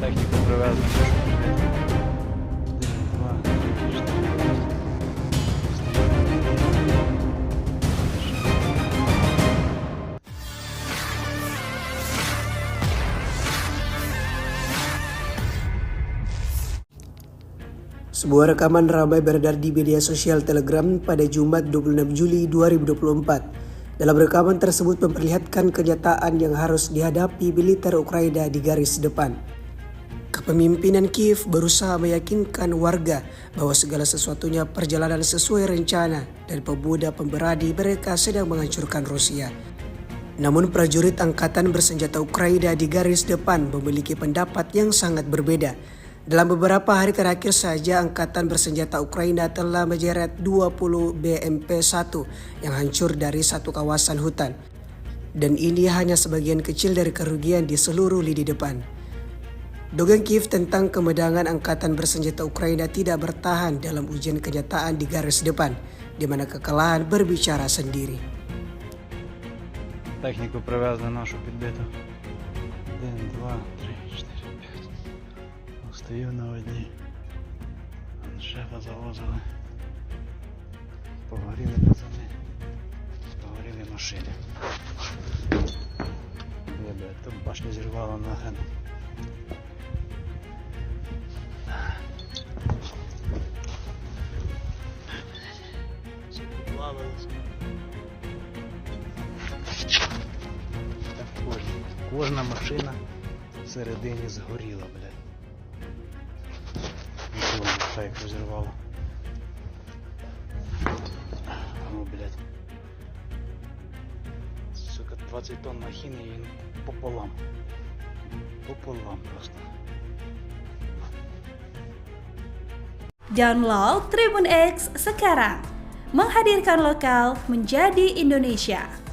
Техніку привезли. Один, два, три, чотири. Sebuah rekaman ramai beredar di media sosial Telegram pada Jumat 26 Juli 2024. Dalam rekaman tersebut memperlihatkan kenyataan yang harus dihadapi militer Ukraina di garis depan. Kepemimpinan Kiev berusaha meyakinkan warga bahwa segala sesuatunya perjalanan sesuai rencana dan pemuda pemberani mereka sedang menghancurkan Rusia. Namun prajurit angkatan bersenjata Ukraina di garis depan memiliki pendapat yang sangat berbeda. Dalam beberapa hari terakhir saja, angkatan bersenjata Ukraina telah menjeret 20 BMP-1 yang hancur dari satu kawasan hutan. Dan ini hanya sebagian kecil dari kerugian di seluruh lini depan. Dongeng Kiev tentang kemenangan angkatan bersenjata Ukraina tidak bertahan dalam ujian kenyataan di garis depan, di mana kekalahan berbicara sendiri. Техніку привезли нашу підбиту. 1, 2, 3, 4, 5. Стою на одній. Шефа завозили. Погоріли пацани. Погоріли машини. Тут башню зірвало нахрен. Кожна машина всередині згоріла, блядь. Нічого не так розірвало. О, блядь. Сука, 20 тонн махіни і пополам. Пополам просто. Download Tribun X sekarang, menghadirkan lokal menjadi Indonesia.